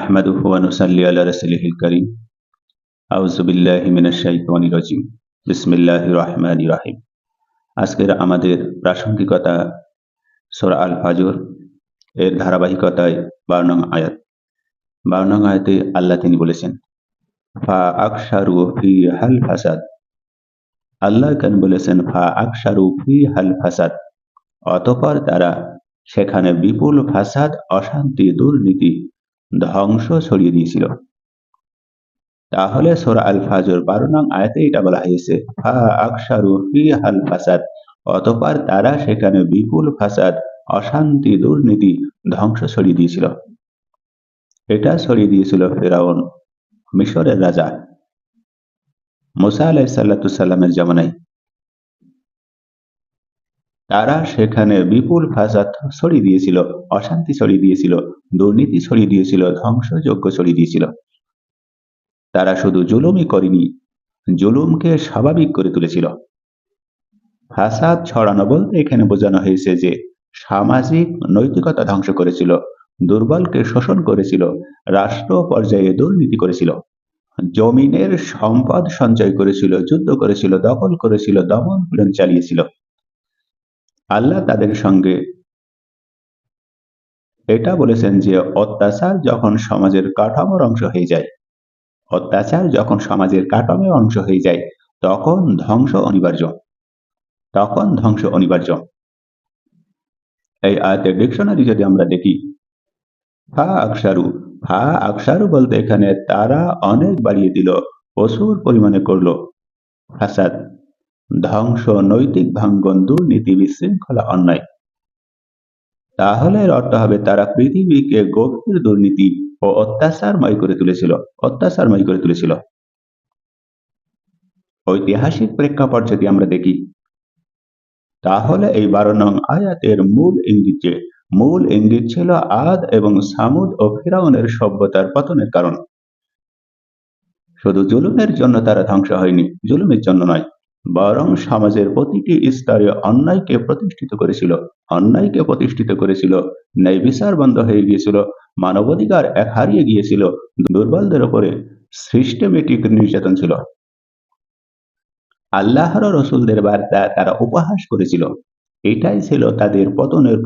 নাহমাদুহু ওয়া নুসাল্লি আলা রাসূলিহিল কারীম। আউযু বিল্লাহি মিনাশ শাইতানির রাজীম। বিসমিল্লাহির রহমানির রহিম। আজকের আমাদের প্রাসঙ্গিকতা সূরা আল ফাজর এর ধারাবাহিকতায় 12 নং আয়াত। 12 নং আয়াতে আল্লাহ তিনি বলেছেন, ফা আকসারু ফিহাল ফাসাদ। আল্লাহ কেন বলেছেন ফা আকসারু ফিহাল ফাসাদ, অতঃপর তারা সেখানে বিপুল ফাসাদ, অশান্তি, দুর্নীতি, ধ্বংস ছড়িয়ে দিয়েছিল। তাহলে সূরা আল ফাজর 12 নং আয়াতে এটা বলা হয়েছে, ফা আকসারু ফিহাল ফাসাদ, অতঃপর তারা সেখানে বিপুল ফাসাদ, অশান্তি, দুর্নীতি, ধ্বংস ছড়িয়ে দিয়েছিল। এটা ছড়িয়ে দিয়েছিল ফেরাউন, মিশরের রাজা। মুসা আলাইহিস সালামের জামানায় তারা সেখানে বিপুল ফাসাদ ছড়িয়ে দিয়েছিল, অশান্তি ছড়িয়ে দিয়েছিল, দুর্নীতি ছড়িয়ে দিয়েছিল, ধ্বংসযজ্ঞ ছড়িয়ে দিয়েছিল। তারা শুধু জুলুমই করেনি, জুলুমকে স্বাভাবিক করে তুলেছিল। ফাসাদ ছড়ানো বলতে এখানে বোঝানো হয়েছে যে সামাজিক নৈতিকতা ধ্বংস করেছিল, দুর্বলকে শোষণ করেছিল, রাষ্ট্র পর্যায়ে দুর্নীতি করেছিল, জমিনের সম্পদ সঞ্চয় করেছিল, যুদ্ধ করেছিল, দখল করেছিল, দমন পীড়ন চালিয়েছিল। আল্লাহ তাদের সঙ্গে এটা বলেছেন যে অত্যাচার যখন সমাজের কাঠামোর অংশ হয়ে যায়, অত্যাচার যখন সমাজের কাঠামোর অংশ হয়ে যায়, তখন ধ্বংস অনিবার্য, তখন ধ্বংস অনিবার্য। এই আয়াতের ডিকশনারি যদি আমরা দেখি, ফা আকসারু বলতে এখানে তারা অনেক বাড়িয়ে দিল, প্রচুর পরিমাণে করলো ফাসাদ, ধ্বংস, নৈতিক ভাঙ্গন, দুর্নীতি, বিশৃঙ্খলা, অন্যায়। তাহলে এর অর্থ হবে তারা পৃথিবীকে গভীর দুর্নীতি ও অত্যাচারময় করে তুলেছিল, অত্যাচারময় করে তুলেছিল। ঐতিহাসিক প্রেক্ষাপট যদি আমরা দেখি, তাহলে এই 12 নং আয়াতের মূল ইঙ্গিত ছিল আদ এবং সামুদ ও ফিরাউনের সভ্যতার পতনের কারণ। শুধু জুলুমের জন্য তারা ধ্বংস হয়নি, জুলুমের জন্য নয়, বরং সমাজের প্রতিটি স্তরে অন্যায়কে প্রতিষ্ঠিত করেছিল, অন্যায়কে প্রতিষ্ঠিত করেছিল, ন্যায় বিচার বন্ধ হয়ে গিয়েছিল, মানবাধিকার এক হারিয়ে গিয়েছিল, দুর্বলদের উপরে সিস্টেমেটিক নির্যাতন ছিল। আল্লাহর রসুলদের বার্তা তারা উপহাস করেছিল, এটাই ছিল তাদের পতনের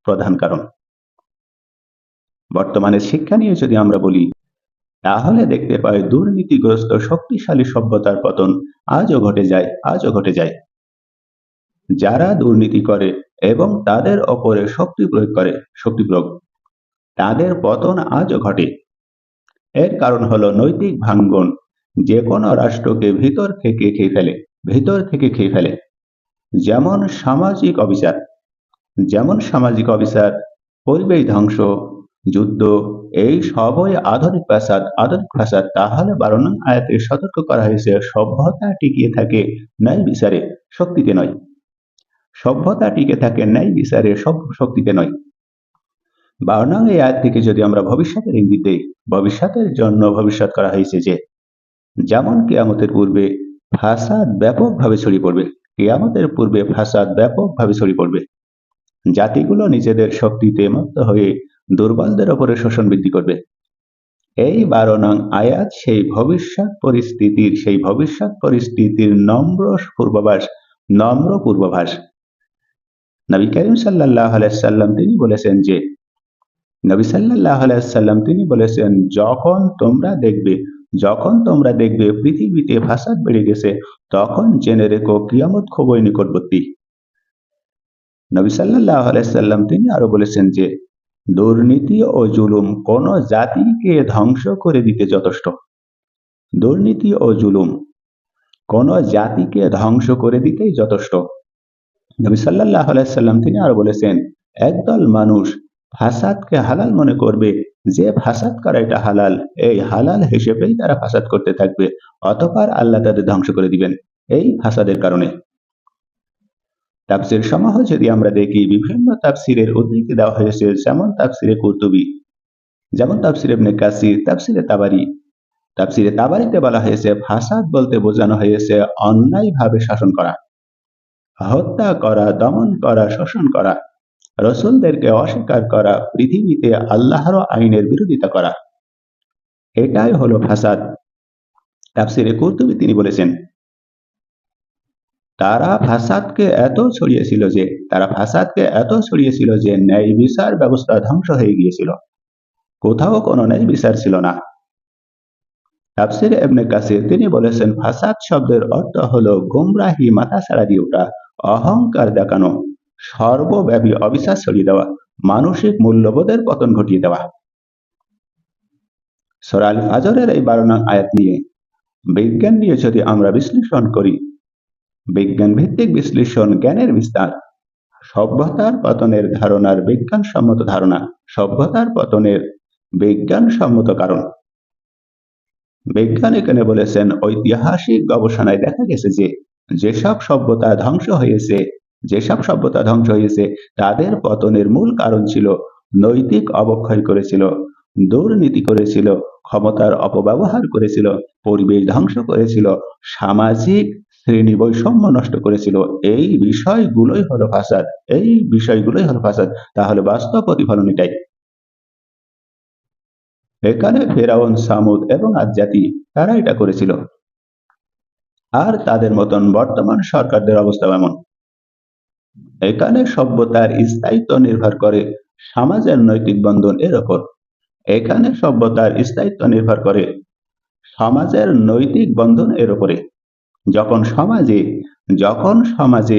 প্রধান কারণ। বর্তমানে শিক্ষা নিয়ে যদি আমরা বলি, তাহলে দেখতে পাই দুর্নীতিগ্রস্ত শক্তিশালী সভ্যতার পতন আজও ঘটে যায়। যারা দুর্নীতি করে এবং তাদের ওপরে শক্তি প্রয়োগ, তাদের পতন আজও ঘটে। এর কারণ হলো নৈতিক ভাঙ্গন, যে কোনো রাষ্ট্রকে ভিতর থেকে খেয়ে ফেলে। যেমন সামাজিক অবিচার, পরিবেশ ধ্বংস, যুদ্ধ, এই সবই আধুনিক ফাসাদ। তাহলে 12 নং আয়াতে সতর্ক করা হয়েছে, সভ্যতা টিকিয়ে থাকে ন্যায় বিচারে, শক্তিতে নয়। সভ্যতা টিকে থাকে ন্যায় বিচারে, শক্তিতে নয়। 12 নং এই আয়াত থেকে যদি আমরা ভবিষ্যতের ইঙ্গিত দেই, ভবিষ্যতের জন্য ভবিষ্যৎ করা হয়েছে যে যেমন কিয়ামতের পূর্বে ফাসাদ ব্যাপকভাবে ছড়িয়ে পড়বে, জাতিগুলো নিজেদের শক্তিতে মত্ত হয়ে দুর্বলদের উপরে শোষণ বৃদ্ধি করবে। এই 12 নং আয়াত সেই ভবিষ্যৎ পরিস্থিতির নম্র পূর্বাভাস। নবী করিম সাল্লাল্লাহু আলাইহি সাল্লাম তিনি বলেছেন, যখন তোমরা দেখবে পৃথিবীতে ফাসাদ বেড়ে গেছে, তখন জেনে রেখো কিয়ামত খুবই নিকটবর্তী। নবী সাল্লাল্লাহু আলাইহি সাল্লাম তিনি আরো বলেছেন যে দুর্নীতি ও জুলুম কোন জাতিকে ধ্বংস করে দিতে যথেষ্ট। দুর্নীতি ও জুলুম কোন জাতিকে ধ্বংস করে দিতেই যথেষ্ট। নবী সাল্লাল্লাহু আলাইহি সাল্লাম তিনি আরো বলেছেন, একদল মানুষ ফাসাদকে হালাল মনে করবে, যে ফাসাদ করা এটা হালাল, এই হালাল হিসেবেই তারা ফাসাদ করতে থাকবে, অতঃপর আল্লাহ তাদের ধ্বংস করে দিবেন এই ফাসাদের কারণে। তাফসীর সমূহ যদি আমরা দেখি, বিভিন্ন তাফসীরের উদ্ধৃতি দেওয়া হয়েছে, যেমন তাফসীরে কুরতুবী, যেমন তাফসীরে ইবনে কাসির, তাফসীরে তাবারিতে বলা হয়েছে ফাসাদ বলতে বোঝানো হয়েছে অন্যায়ভাবে শাসন করা, হত্যা করা, দমন করা, শোষণ করা, রসুলদেরকে অস্বীকার করা, পৃথিবীতে আল্লাহর আইনের বিরোধিতা করা, এটাই হলো ফাসাদ। তাফসিরে কুরতুবী তিনি বলেছেন, তারা ফাসাদকে এত ছড়িয়েছিল যে ন্যায় বিচার ব্যবস্থা ধ্বংস হয়ে গিয়েছিল। কোথাও কোনো ন্যায় বিচার ছিল না। তাফসিরে ইবনে কাসির তিনি বলেছেন, ফাসাদ শব্দের অর্থ হলো গোমরাহি, মাথাছাড়া দিয়ে ওঠা, অহংকার দেখানো, সর্বব্যাপী অবিশ্বাস ছড়িয়ে দেওয়া, মানসিক মূল্যবোধের পতন ঘটিয়ে দেওয়া। সূরা আল ফাজরের এই 12 নং আয়াত নিয়ে, বিজ্ঞান নিয়ে যদি আমরা বিশ্লেষণ করি, বিজ্ঞান ভিত্তিক বিশ্লেষণ জ্ঞানের বিস্তার, সভ্যতার পতনের ধারণার বিজ্ঞানসম্মত ধারণা, সভ্যতার পতনের বিজ্ঞানসম্মত কারণ। বিজ্ঞান এখানে বলেছেন, ঐতিহাসিক গবেষণায় দেখা গেছে যে যেসব সভ্যতা ধ্বংস হয়েছে তাদের পতনের মূল কারণ ছিল নৈতিক অবক্ষয় করেছিল, দুর্নীতি করেছিল, ক্ষমতার অপব্যবহার করেছিল, পরিবেশ ধ্বংস করেছিল, সামাজিক শ্রেণী বৈষম্য নষ্ট করেছিল। এই বিষয়গুলোই হলো ফাসাদ। তাহলে বাস্তব প্রতিফলন এটাই। এখানে ফেরাউন, সামুদ এবং আদ জাতি তারা এটা করেছিল। আর তাদের মতন বর্তমান সরকারদের অবস্থা এমন। এখানে সভ্যতার স্থায়িত্ব নির্ভর করে সমাজের নৈতিক বন্ধন এর ওপর। যখন সমাজে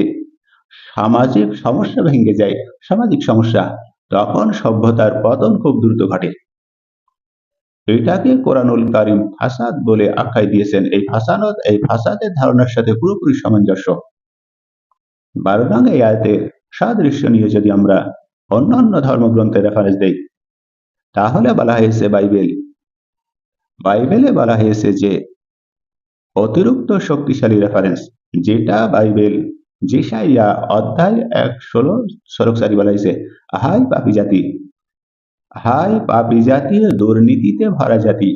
সামাজিক সমস্যা ভেঙে যায়, সামাজিক সমস্যা, তখন সভ্যতার পতন খুব দ্রুত ঘটে। এটাকে কোরআনুল কারীম ফাসাদ বলে আখ্যাই দিয়েছেন। এই ফাসাদের ধারণার সাথে পুরোপুরি সামঞ্জস্য। 12 নং এই আয়াতের সাদৃশ্য নিয়ে যদি আমরা অন্যান্য ধর্মগ্রন্থের রেফারেন্স দেই, তাহলে বলা হয়েছে বাইবেলে বলা হয়েছে যে অতিরিক্ত শক্তিশালী রেফারেন্স, যেটা বাইবেল যেসাইয়া অধ্যায় 1:16 শ্লোক বলা হয়েছে, হাই পাপী জাতি, দুর্নীতিতে ভরা জাতি,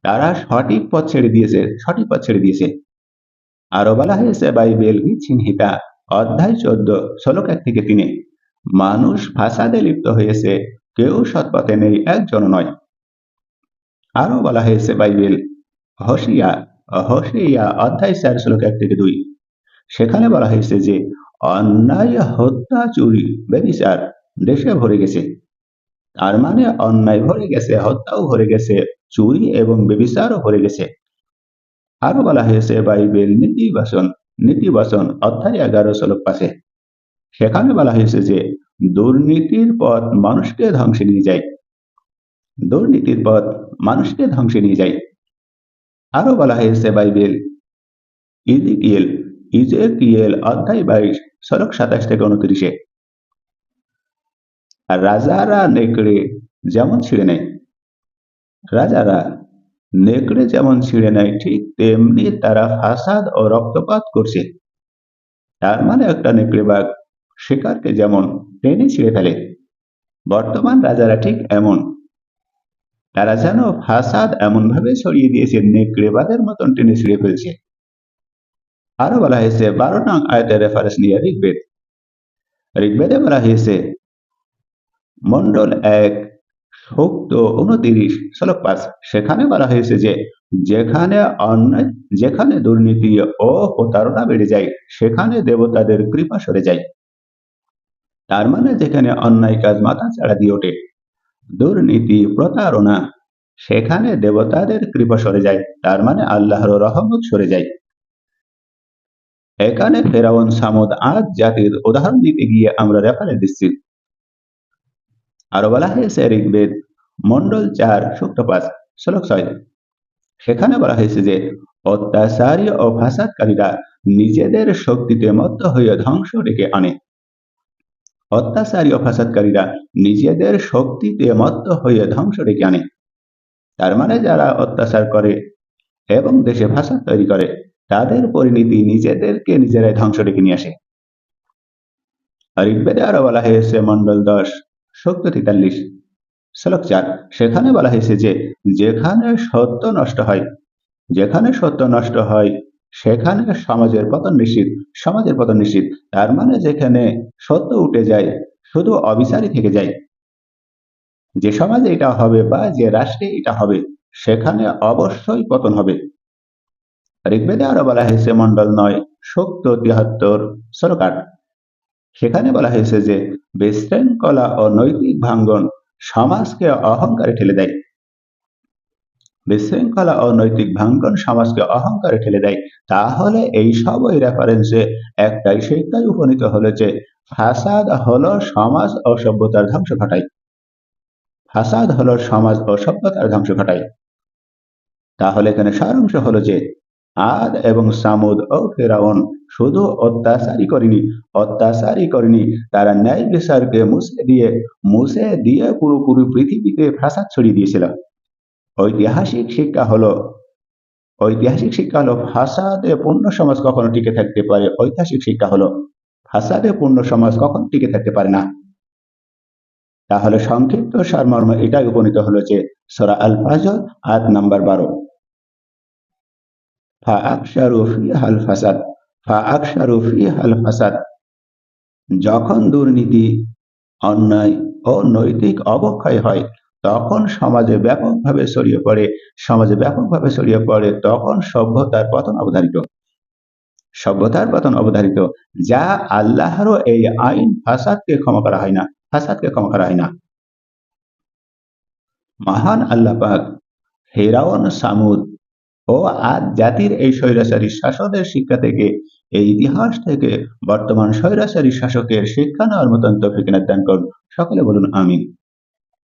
তারা সঠিক পথ ছেড়ে দিয়েছে। আরো বলা হয়েছে বাইবেল গীতসংহিতা অধ্যায় 14 শ্লোক 1-3, মানুষ ফাসাদে লিপ্ত হয়েছে, কেউ সৎপথে নেই, একজন নয়। আরো বলা হয়েছে বাইবেল হোশিয়া অধ্যায় 4 শ্লোক 1-2, সেখানে বলা হয়েছে যে অন্যায়, হত্যা, চুরি, ব্যভিচার দেশে ভরে গেছে। তার মানে অন্যায় ভরে গেছে, হত্যাও ভরে গেছে, চুরি এবং ব্যভিচারও ভরে গেছে। আরো বলা হয়েছে বাইবেল নীতিবচন অধ্যায় 11 শ্লোক 5, সেখানে বলা হয়েছে যে দুর্নীতির পথ মানুষকে ধ্বংসে নিয়ে যায়। আরো বলা হয়েছে বাইবেল ইজেকিয়েল অধ্যায় 22 শ্লোক 27-29, রাজারা নেকড়ে যেমন ছিঁড়ে নেয়, ঠিক তেমনি তারা ফাসাদ ও রক্তপাত করছে। তার মানে একটা নেকড়ে বাঘ শিকারকে যেমন টেনে ছিঁড়ে ফেলে, বর্তমান রাজারা ঠিক এমন। তারা যেন ফাসাদ এমন ভাবে ছড়িয়ে দিয়েছে, নেকড়ে বাঘের মতন টেনে ছিঁড়ে ফেলছে। আরো বলা হয়েছে 12 নং আয়াতের রেফারেন্স নিয়ে ঋগ্বেদে বলা হয়েছে মন্ডল 1 সূক্ত 29 শ্লোক 5, সেখানে বলা হয়েছে যে যেখানে দুর্নীতি ও প্রতারণা বেড়ে যায়, সেখানে দেবতাদের কৃপা সরে যায়। তার মানে যেখানে অন্যায় কাজ মাথাচাড়া দিয়ে ওঠে, দুর্নীতি, প্রতারণা, সেখানে দেবতাদের কৃপা সরে যায়, তার মানে আল্লাহর রহমত সরে যায়। এখানে ফেরাউন, সামুদ, আদ জাতির উদাহরণ দিতে গিয়ে আমরা রেফারেন্স দিচ্ছি। আরো বলা হয়েছে ঋগ্বেদ মন্ডল 4 সূক্ত 5 শ্লোক 6, সেখানে বলা হয়েছে যে অত্যাচারী ও ফাসাদকারীরা নিজেদের শক্তিতে মত্ত হয়ে ধ্বংস ডেকে আনে। তার মানে যারা অত্যাচার করে এবং দেশে ফাসাদ তৈরি করে, তাদের পরিণতি নিজেদেরকে নিজেরাই ধ্বংস ডেকে নিয়ে আসে। ঋগ্বেদে আরো বলা হয়েছে মন্ডল 10 সূক্ত 43 শ্লোক 4, সেখানে বলা হয়েছে যে যেখানে সত্য নষ্ট হয় সেখানে সমাজের পতন নিশ্চিত। সমাজের পতন নিশ্চিত। তার মানে যেখানে সত্য উঠে যায়, শুধু অবিচারই থেকে যায়। যে সমাজে এটা হবে বা যে রাষ্ট্রে এটা হবে, সেখানে অবশ্যই পতন হবে। ঋগ্বেদে আরো বলা হয়েছে মন্ডল ৯ সূক্ত ৭৩ সেখানে বলা হয়েছে যে বিশৃঙ্খলা ও নৈতিক ভাঙ্গন সমাজকে অহংকারে ঠেলে দেয়। বিশৃঙ্খলা ও নৈতিক ভাঙ্গন সমাজকে অহংকারে ঠেলে দেয়। তাহলে এই সবই রেফারেন্সে একটাই শিক্ষায় উপনীত হলো যে ফাসাদ হলো সমাজ ও সভ্যতার ধ্বংস ঘটায়। ফাসাদ হলো সমাজ ও সভ্যতার ধ্বংস ঘটায়। তাহলে এখানে সারাংশ হলো যে আদ এবং সামুদ ও ফেরাউন শুধু অত্যাচারই করেনি, তারা ন্যায় বিচারকে মুছে দিয়ে পুরোপুরি পৃথিবীতে ফাসাদ ছড়িয়ে দিয়েছিল। ঐতিহাসিক শিক্ষা হলো ফাসাদে পূর্ণ সমাজ কখনো টিকে থাকতে পারে। ঐতিহাসিক শিক্ষা হলো ফাসাদে পূর্ণ সমাজ কখনো টিকে থাকতে পারে না। তাহলে সংক্ষিপ্ত সারমর্ম এটাই উপনীত হলো যে সূরা আল ফাজর আয়াত নাম্বার 12 ফাসাদ, যখন দুর্নীতি, অন্যায় ও নৈতিক অবক্ষয় হয় তখন সমাজে ব্যাপকভাবে ছড়িয়ে পড়ে তখন সভ্যতার পতন অবধারিত। যা আল্লাহরও এই আইন ফাসাদকে ক্ষমা করা হয় না। মহান আল্লাহ পাক ফেরাউন, সামুদ ও আদ জাতির এই স্বৈরাচারী শাসনের শিক্ষা থেকে, এই ইতিহাস থেকে বর্তমান স্বৈরাচারী শাসকের শিক্ষা নেওয়ার মতন তৌফিক দান করুন। সকলে বলুন আমিন।